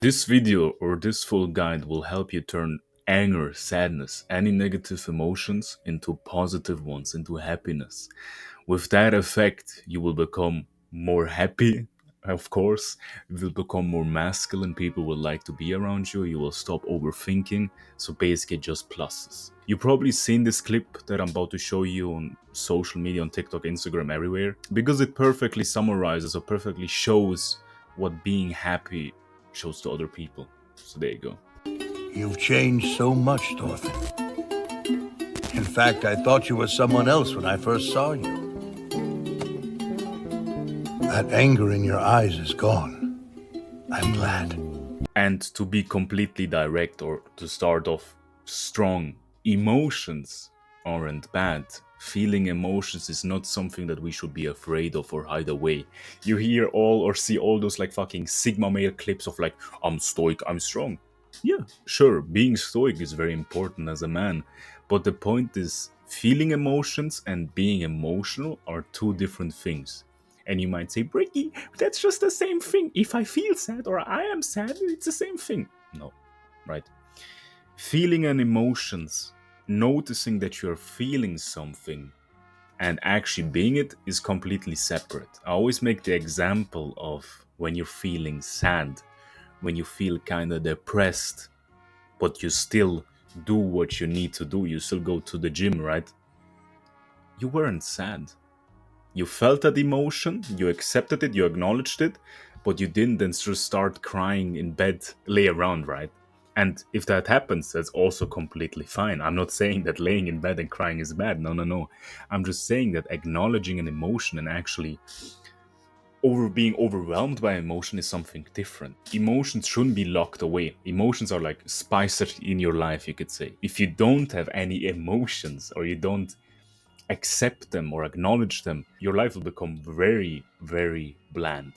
This video or this full guide will help you turn anger, sadness, any negative emotions into positive ones, into happiness. With that effect, you will become more happy, of course. You will become more masculine. People will like to be around you. You will stop overthinking. So basically, just pluses. You probably seen this clip that I'm about to show you on social media, on TikTok, Instagram, everywhere, because it perfectly summarizes or perfectly shows what being happy shows to other people. So there you go. You've changed so much, Thorfinn. In fact, I thought you were someone else when I first saw you. That anger in your eyes is gone. I'm glad. And to be completely direct or to start off strong, emotions aren't bad. Feeling emotions is not something that we should be afraid of or hide away. You hear all or see all those like fucking Sigma male clips of like, I'm stoic, I'm strong. Yeah, sure, being stoic is very important as a man, but the point is, feeling emotions and being emotional are two different things. And you might say, Bricky, that's just the same thing. If I feel sad or I am sad, it's the same thing. No, right? Feeling and emotions, noticing that you're feeling something and actually being it is completely separate. I always make the example of when you're feeling sad, when you feel kind of depressed, but you still do what you need to do. You still go to the gym, right? You weren't sad. You felt that emotion, you accepted it, you acknowledged it, but you didn't then just start crying in bed, lay around, right? And if that happens, that's also completely fine. I'm not saying that laying in bed and crying is bad. No, no, no. I'm just saying that acknowledging an emotion and actually being overwhelmed by emotion is something different. Emotions shouldn't be locked away. Emotions are like spices in your life, you could say. If you don't have any emotions or you don't accept them or acknowledge them, your life will become very, very bland.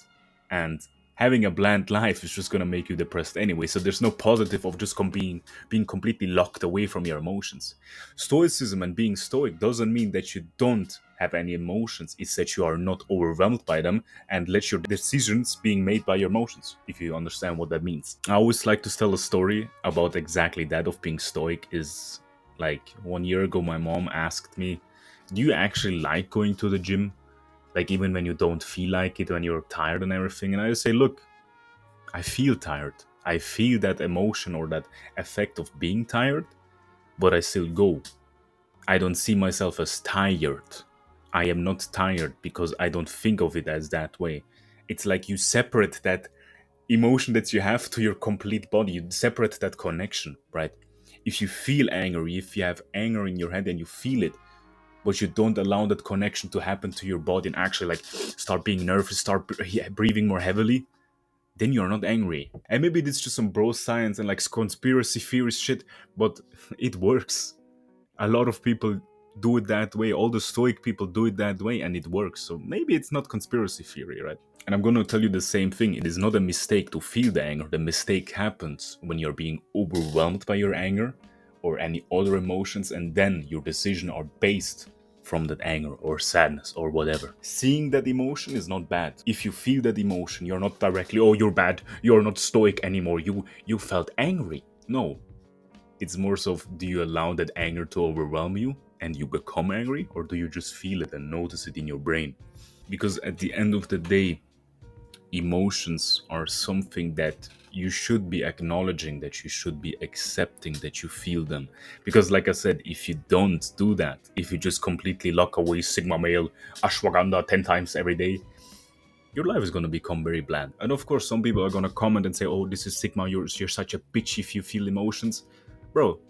And having a bland life is just going to make you depressed anyway. So there's no positive of just being completely locked away from your emotions. Stoicism and being stoic doesn't mean that you don't have any emotions. It's that you are not overwhelmed by them and let your decisions being made by your emotions, if you understand what that means. I always like to tell a story about exactly that of being stoic. Is like 1 year ago my mom asked me, do you actually like going to the gym? Like even when you don't feel like it, when you're tired and everything? And I just say, look, I feel tired. I feel that emotion or that effect of being tired, but I still go. I don't see myself as tired. I am not tired because I don't think of it as that way. It's like you separate that emotion that you have to your complete body. You separate that connection, right? If you feel angry, if you have anger in your head and you feel it, but you don't allow that connection to happen to your body and actually like start being nervous, start breathing more heavily, then you're not angry. And maybe it's just some bro science and like conspiracy theories shit, but it works. A lot of people do it that way. All the stoic people do it that way and it works. So maybe it's not conspiracy theory, right? And I'm going to tell you the same thing. It is not a mistake to feel the anger. The mistake happens when you're being overwhelmed by your anger or any other emotions, and then your decisions are based from that anger or sadness or whatever. Seeing that emotion is not bad. If you feel that emotion, you're not directly, oh, you're bad, you're not stoic anymore, you felt angry. No, it's more so of, do you allow that anger to overwhelm you and you become angry, or do you just feel it and notice it in your brain? Because at the end of the day, emotions are something that you should be acknowledging, that you should be accepting that you feel them. Because like I said, if you don't do that, if you just completely lock away Sigma male ashwagandha 10 times every day, your life is going to become very bland. And of course some people are going to comment and say, oh, this is Sigma, you're such a bitch if you feel emotions. Bro,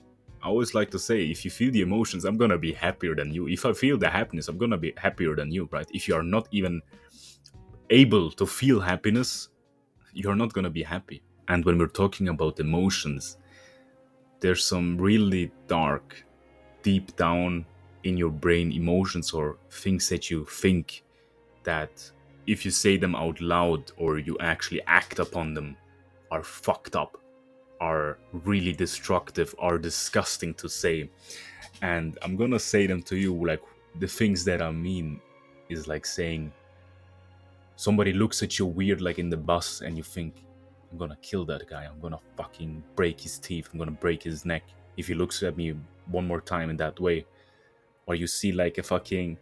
I always like to say, if you feel the emotions, I'm going to be happier than you. If I feel the happiness, I'm going to be happier than you, right? If you are not even able to feel happiness, you're not going to be happy. And when we're talking about emotions, there's some really dark, deep down in your brain emotions or things that you think that if you say them out loud or you actually act upon them are fucked up, are really destructive, are disgusting to say. And I'm gonna say them to you, like the things that I mean is like saying somebody looks at you weird like in the bus and you think, I'm gonna kill that guy. I'm gonna fucking break his teeth. I'm gonna break his neck if he looks at me one more time in that way. Or you see like a fucking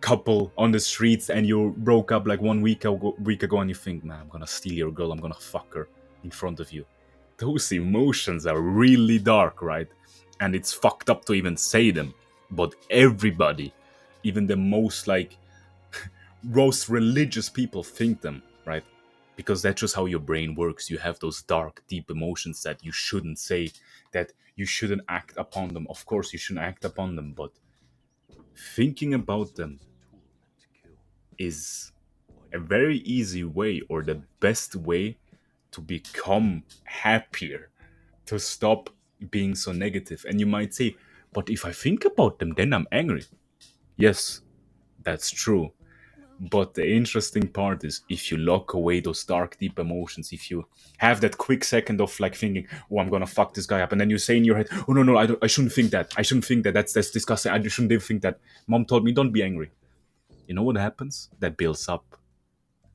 couple on the streets and you broke up like 1 week ago and you think, man, I'm gonna steal your girl. I'm gonna fuck her in front of you. Those emotions are really dark, right? And it's fucked up to even say them. But everybody, even the most like most religious people think them, right? Because that's just how your brain works. You have those dark, deep emotions that you shouldn't say, that you shouldn't act upon them. Of course, you shouldn't act upon them, but thinking about them is a very easy way or the best way to become happier, to stop being so negative. And you might say, but if I think about them, then I'm angry. Yes, that's true. But the interesting part is if you lock away those dark, deep emotions, if you have that quick second of like thinking, oh, I'm gonna fuck this guy up, and then you say in your head, oh no, I shouldn't think that. I shouldn't think that. That's disgusting. I shouldn't even think that. Mom told me don't be angry. You know what happens? That builds up.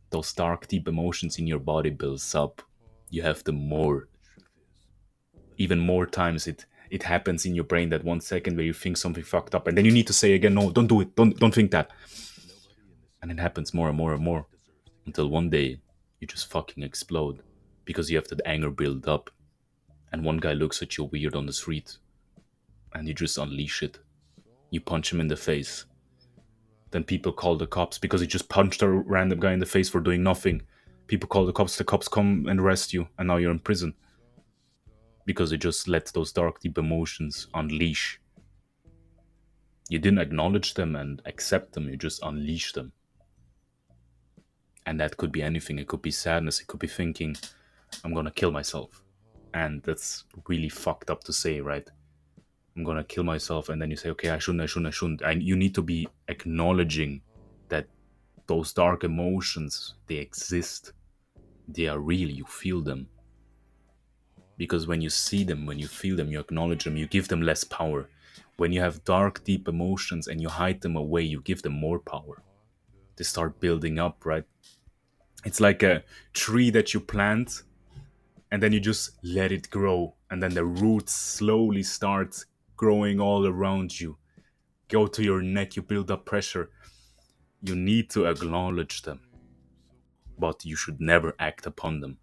Those dark, deep emotions in your body builds up. You have them more. Even more times it happens in your brain that 1 second where you think something fucked up, and then you need to say again, no, don't do it. Don't think that. And it happens more and more and more until one day you just fucking explode because you have that anger build up, and one guy looks at you weird on the street and you just unleash it. You punch him in the face. Then people call the cops because he just punched a random guy in the face for doing nothing. People call the cops come and arrest you, and now you're in prison because you just let those dark, deep emotions unleash. You didn't acknowledge them and accept them, you just unleash them. And that could be anything. It could be sadness, it could be thinking, I'm gonna kill myself. And that's really fucked up to say, right? I'm gonna kill myself, and then you say, okay, I shouldn't. And you need to be acknowledging that those dark emotions, they exist. They are real, you feel them. Because when you see them, when you feel them, you acknowledge them, you give them less power. When you have dark, deep emotions and you hide them away, you give them more power. They start building up, right? It's like a tree that you plant and then you just let it grow, and then the roots slowly start growing all around you, go to your neck, you build up pressure. You need to acknowledge them, but you should never act upon them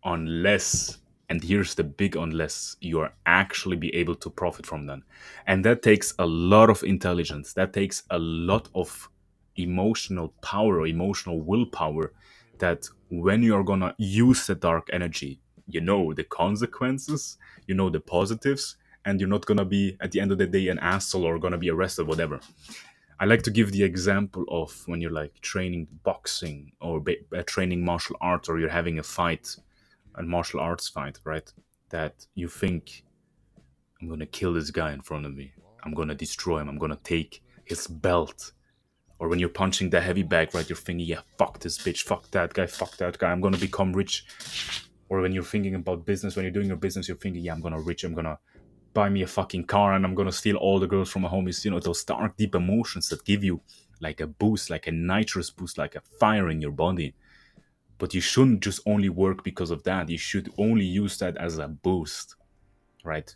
unless, and here's the big unless, you are actually be able to profit from them. And that takes a lot of intelligence, that takes a lot of emotional power or emotional willpower, that when you're gonna use the dark energy, you know the consequences, you know the positives, and you're not gonna be at the end of the day an asshole or gonna be arrested, whatever. I like to give the example of when you're like training boxing or training martial arts, or you're having a fight, a martial arts fight, right? That you think, I'm gonna kill this guy in front of me. I'm gonna destroy him. I'm gonna take his belt. Or when you're punching the heavy bag, right? You're thinking, yeah, fuck this bitch, fuck that guy, fuck that guy. I'm gonna become rich. Or when you're thinking about business, when you're doing your business, you're thinking, yeah, I'm gonna buy me a fucking car and I'm gonna steal all the girls from my homies. You know, those dark, deep emotions that give you like a boost, like a nitrous boost, like a fire in your body. But you shouldn't just only work because of that. You should only use that as a boost, right?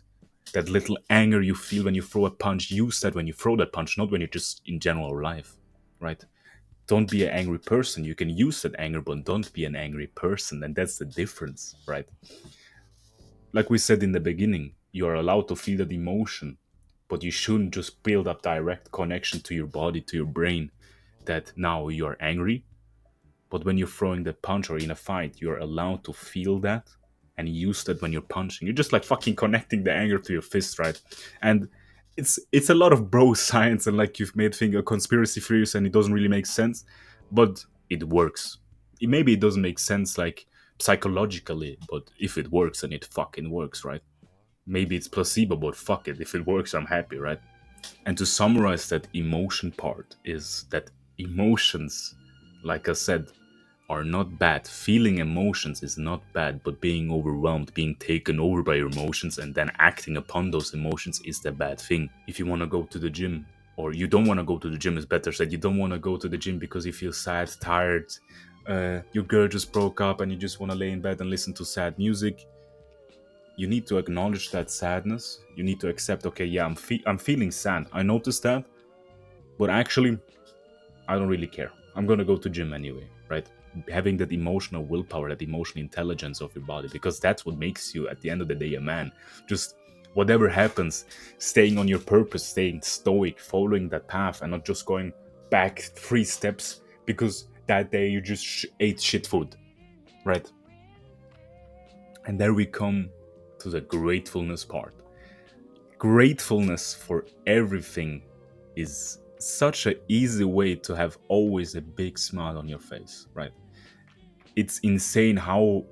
That little anger you feel when you throw a punch, use that when you throw that punch, not when you're just in general life, right? Don't be an angry person. You can use that anger, but don't be an angry person. And that's the difference, right? Like we said in the beginning, you are allowed to feel that emotion, but you shouldn't just build up direct connection to your body, to your brain, that now you are angry. But when you're throwing the punch or in a fight, you're allowed to feel that and use that when you're punching. You're just like fucking connecting the anger to your fist, right? And it's a lot of bro science, and like you've made thing a conspiracy theories, and it doesn't really make sense, but it works. Maybe it doesn't make sense like psychologically, but if it works, then it fucking works, right? Maybe it's placebo, but fuck it. If it works, I'm happy, right? And to summarize that emotion part is that emotions, like I said, are not bad. Feeling emotions is not bad, but being overwhelmed, being taken over by your emotions and then acting upon those emotions is the bad thing. If you want to go to the gym, or you don't want to go to the gym, is better said, you don't want to go to the gym because you feel sad, tired, your girl just broke up and you just want to lay in bed and listen to sad music. You need to acknowledge that sadness. You need to accept, okay, yeah, I'm feeling sad. I noticed that, but actually, I don't really care. I'm gonna go to gym anyway, right? Having that emotional willpower, that emotional intelligence of your body, because that's what makes you, at the end of the day, a man. Just whatever happens, staying on your purpose, staying stoic, following that path, and not just going back 3 steps because that day you just ate shit food, right? And there we come to the gratefulness part. Gratefulness for everything is such an easy way to have always a big smile on your face, right? It's insane how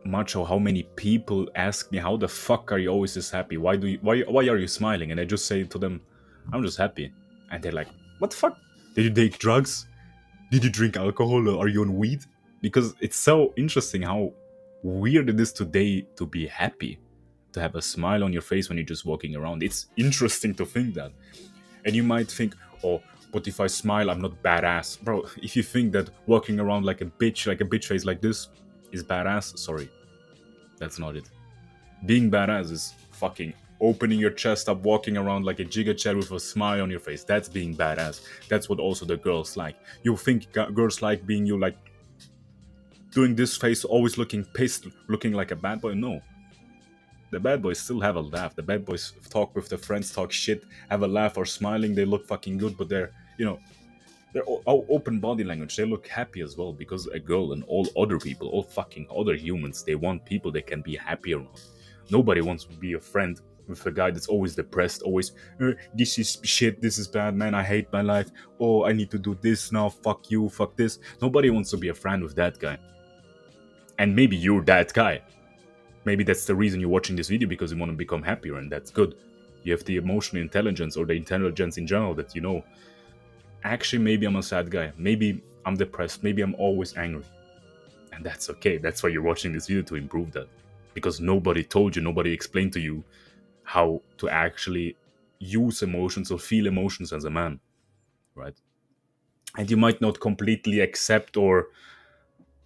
much or how many people ask me, how the fuck are you always this happy? Why are you smiling? And I just say to them, I'm just happy. And they're like, what the fuck? Did you take drugs? Did you drink alcohol? Or are you on weed? Because it's so interesting how weird it is today to be happy, to have a smile on your face when you're just walking around. It's interesting to think that. And you might think, oh, but if I smile, I'm not badass. Bro, if you think that walking around like a bitch face like this is badass, sorry, that's not it. Being badass is fucking opening your chest up, walking around like a Giga Chad with a smile on your face. That's being badass. That's what also the girls like. You think girls like being you like doing this face, always looking pissed, looking like a bad boy? No. The bad boys still have a laugh. The bad boys talk with their friends, talk shit, have a laugh or smiling. They look fucking good, but they're open body language. They look happy as well because a girl and all other people, all fucking other humans, they want people they can be happy around. Nobody wants to be a friend with a guy that's always depressed, always, this is shit, this is bad, man, I hate my life. Oh, I need to do this now, fuck you, fuck this. Nobody wants to be a friend with that guy. And maybe you're that guy. Maybe that's the reason you're watching this video, because you want to become happier, and that's good. You have the emotional intelligence or the intelligence in general that actually, maybe I'm a sad guy. Maybe I'm depressed. Maybe I'm always angry. And that's okay. That's why you're watching this video, to improve that. Because nobody told you, nobody explained to you how to actually use emotions or feel emotions as a man, right? And you might not completely accept, or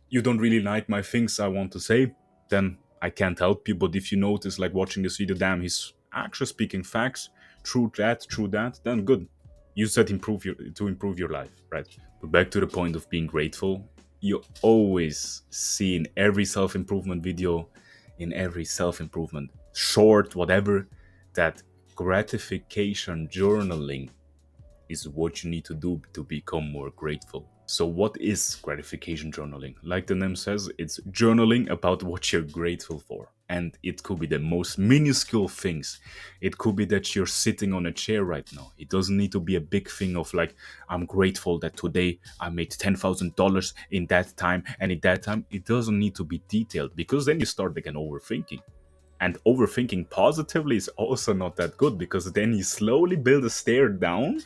you don't really like my things I want to say, then I can't help you. But if you notice, like watching this video, damn, he's actually speaking facts, true that, then good. Use that to improve your life, right? But back to the point of being grateful, you always see in every self-improvement video, in every self-improvement short, whatever, that gratification journaling is what you need to do to become more grateful. So, what is gratification journaling? Like the name says, it's journaling about what you're grateful for. And it could be the most minuscule things. It could be that you're sitting on a chair right now. It doesn't need to be a big thing of like, I'm grateful that today I made $10,000 in that time and in that time. It doesn't need to be detailed, because then you start again overthinking. And overthinking positively is also not that good, because then you slowly build a stair down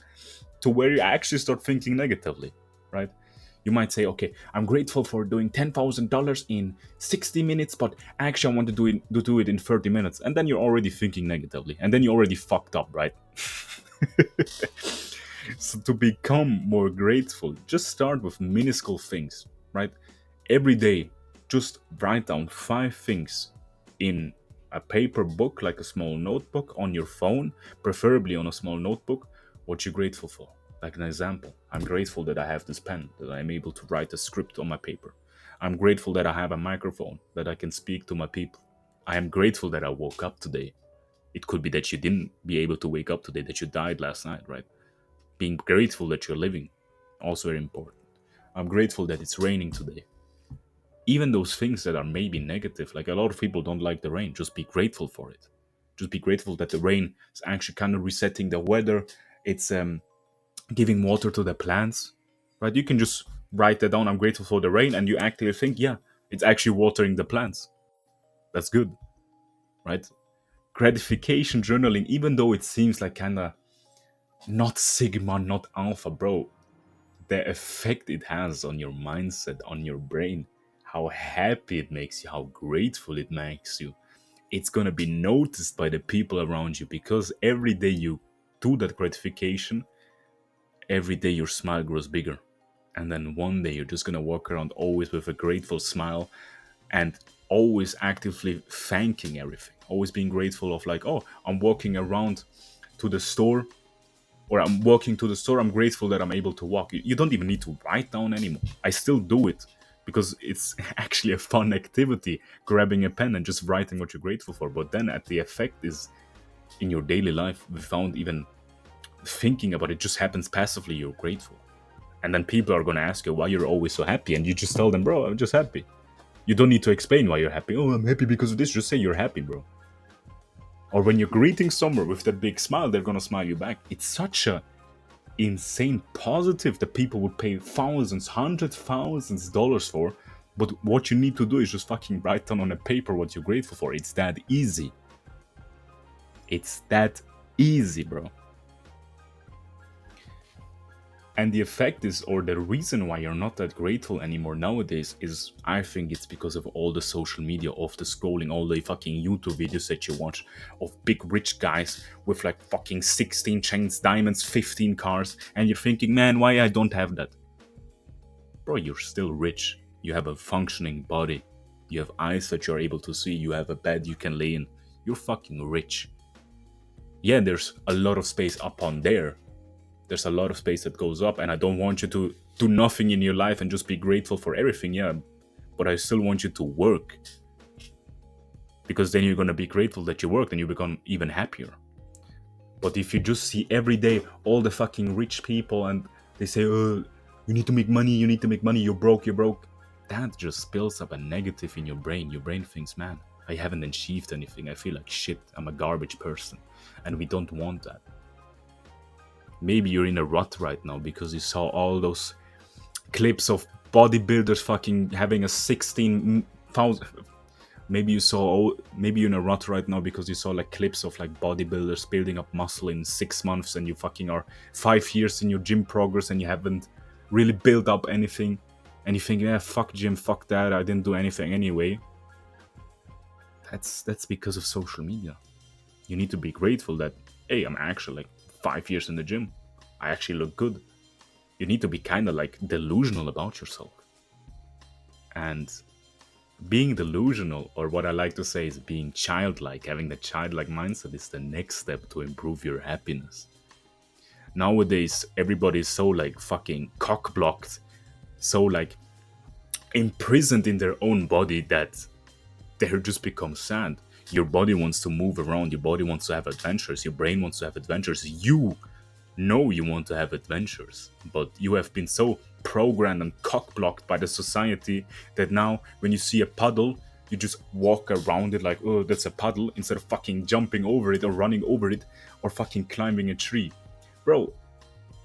to where you actually start thinking negatively, right? You might say, okay, I'm grateful for doing $10,000 in 60 minutes, but actually I want to do it in 30 minutes. And then you're already thinking negatively. And then you already fucked up, right? So to become more grateful, just start with minuscule things, right? Every day, just write down 5 things in a paper book, like a small notebook, on your phone, preferably on a small notebook, what you're grateful for. Like an example, I'm grateful that I have this pen, that I'm able to write a script on my paper. I'm grateful that I have a microphone, that I can speak to my people. I am grateful that I woke up today. It could be that you didn't be able to wake up today, that you died last night, right? Being grateful that you're living, also very important. I'm grateful that it's raining today. Even those things that are maybe negative, like a lot of people don't like the rain, just be grateful for it. Just be grateful that the rain is actually kind of resetting the weather. It's giving water to the plants, right? You can just write that down. I'm grateful for the rain, and you actually think, yeah, it's actually watering the plants. That's good, right? Gratification journaling, even though it seems like kind of not sigma, not alpha, bro, the effect it has on your mindset, on your brain, how happy it makes you, how grateful it makes you, it's gonna be noticed by the people around you, because every day you do that gratification, every day your smile grows bigger. And then one day you're just gonna walk around always with a grateful smile and always actively thanking everything. Always being grateful of like, oh, I'm walking around to the store, or I'm walking to the store, I'm grateful that I'm able to walk. You don't even need to write down anymore. I still do it because it's actually a fun activity, grabbing a pen and just writing what you're grateful for. But then at the effect is in your daily life without even thinking about it, just happens passively, you're grateful. And then people are going to ask you why you're always so happy, and you just tell them, bro, I'm just happy. You don't need to explain why you're happy. Oh, I'm happy because of this. Just say you're happy, bro. Or when you're greeting someone with that big smile, they're going to smile you back. It's such a insane positive that people would pay thousands, hundreds, thousands dollars for. But what you need to do is just fucking write down on a paper what you're grateful for. It's that easy. It's that easy, bro. And the effect is, or the reason why you're not that grateful anymore nowadays is, I think it's because of all the social media, of the scrolling, all the fucking YouTube videos that you watch of big rich guys with like fucking 16 chains, diamonds, 15 cars, and you're thinking, man, why I don't have that? Bro, you're still rich. You have a functioning body. You have eyes that you're able to see. You have a bed you can lay in. You're fucking rich. Yeah, there's a lot of space up on there. There's a lot of space that goes up, and I don't want you to do nothing in your life and just be grateful for everything, yeah. But I still want you to work. Because then you're going to be grateful that you worked and you become even happier. But if you just see every day all the fucking rich people and they say, oh, you need to make money, you're broke, that just spills up a negative in your brain. Your brain thinks, man, I haven't achieved anything. I feel like shit. I'm a garbage person. And we don't want that. Maybe you're in a rut right now because you saw all those clips of bodybuilders fucking having a 16,000. Maybe you're in a rut right now because you saw like clips of like bodybuilders building up muscle in 6 months, and you fucking are 5 years in your gym progress and you haven't really built up anything. And you think, yeah, fuck gym, fuck that, I didn't do anything anyway. That's because of social media. You need to be grateful that, hey, I'm actually like 5 years in the gym. I actually look good. You need to be kind of like delusional about yourself. And being delusional, or what I like to say is being childlike, having the childlike mindset, is the next step to improve your happiness. Nowadays, everybody is so like fucking cock-blocked, so like imprisoned in their own body that they're just become sad. Your body wants to move around, your body wants to have adventures, your brain wants to have adventures. You know you want to have adventures, but you have been so programmed and cock-blocked by the society that now when you see a puddle, you just walk around it like, oh, that's a puddle, instead of fucking jumping over it or running over it or fucking climbing a tree. Bro,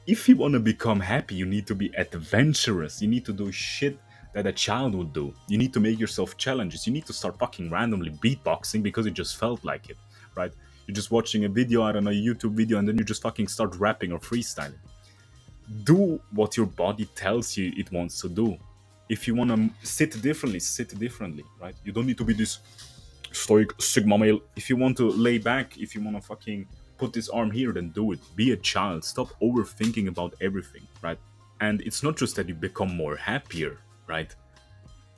if you want to become happy, you need to be adventurous. You need to do shit that a child would do. You need to make yourself challenges. You need to start fucking randomly beatboxing because it just felt like it, right? You're just watching a video, I don't know, a YouTube video, and then you just fucking start rapping or freestyling. Do what your body tells you it wants to do. If you want to sit differently, right? You don't need to be this stoic Sigma male. If you want to lay back, if you want to fucking put this arm here, then do it. Be a child. Stop overthinking about everything, right? And it's not just that you become more happier, right?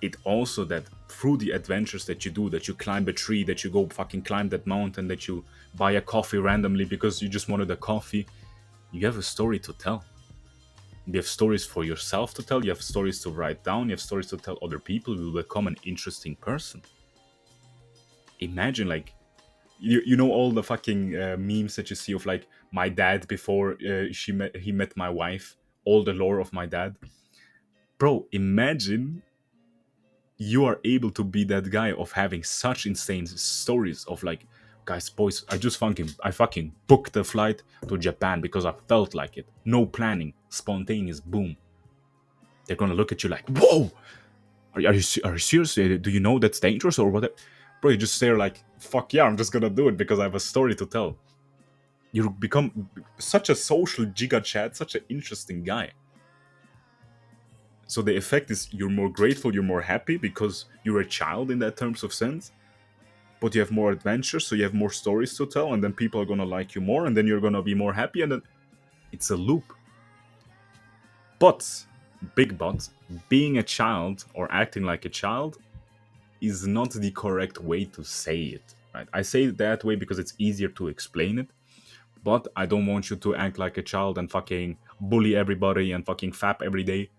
It also that through the adventures that you do, that you climb a tree, that you go fucking climb that mountain, that you buy a coffee randomly because you just wanted a coffee, you have a story to tell. You have stories for yourself to tell, you have stories to write down, you have stories to tell other people. You will become an interesting person. Imagine like, you know all the fucking memes that you see of like my dad before he met my wife, all the lore of my dad. Bro, imagine you are able to be that guy of having such insane stories of like, guys, boys, I fucking booked a flight to Japan because I felt like it. No planning, spontaneous, boom. They're gonna look at you like, whoa, are you serious? Do you know that's dangerous or whatever? Bro, you just stare like, fuck yeah, I'm just gonna do it because I have a story to tell. You become such a social giga chat, such an interesting guy. So the effect is you're more grateful, you're more happy because you're a child in that terms of sense, but you have more adventures, so you have more stories to tell, and then people are gonna like you more, and then you're gonna be more happy, and then it's a loop. But Big but, being a child or acting like a child is not the correct way to say it. Right? I say it that way because it's easier to explain it, but I don't want you to act like a child and fucking bully everybody and fucking fap every day.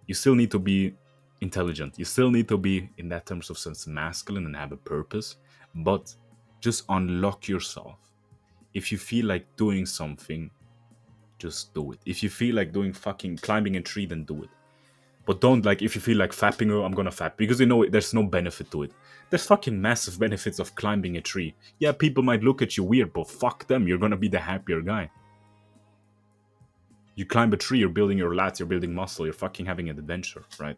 You still need to be intelligent. You still need to be, in that terms of sense, masculine and have a purpose, but just unlock yourself. If you feel like doing something, just do it. If you feel like doing fucking climbing a tree, then do it. But don't, like, if you feel like fapping, oh, I'm gonna fap, because you know there's no benefit to it. There's fucking massive benefits of climbing a tree. Yeah, people might look at you weird, but fuck them, you're gonna be the happier guy. You climb a tree, you're building your lats, you're building muscle, you're fucking having an adventure, right?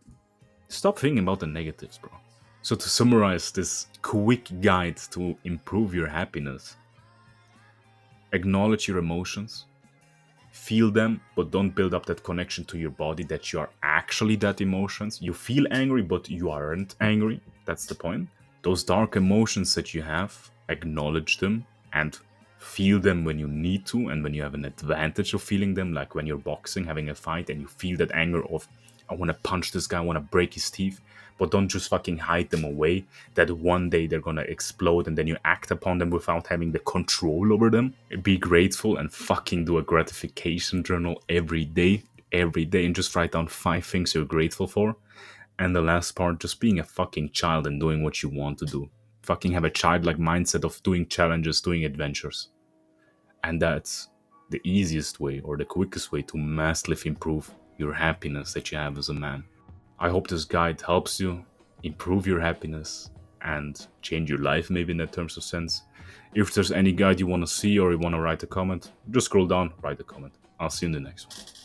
Stop thinking about the negatives, bro. So to summarize this quick guide to improve your happiness, acknowledge your emotions, feel them, but don't build up that connection to your body that you are actually that emotions. You feel angry, but you aren't angry. That's the point. Those dark emotions that you have, acknowledge them and feel them when you need to and when you have an advantage of feeling them, like when you're boxing, having a fight, and you feel that anger of, I want to punch this guy, I want to break his teeth, but don't just fucking hide them away, that one day they're gonna explode and then you act upon them without having the control over them. Be grateful and fucking do a gratification journal every day, and just write down 5 things you're grateful for. And the last part, just being a fucking child and doing what you want to do. Fucking have a childlike mindset of doing challenges, doing adventures. And that's the easiest way or the quickest way to massively improve your happiness that you have as a man. I hope this guide helps you improve your happiness and change your life, maybe in that terms of sense. If there's any guide you want to see or you want to write a comment, just scroll down, write a comment. I'll see you in the next one.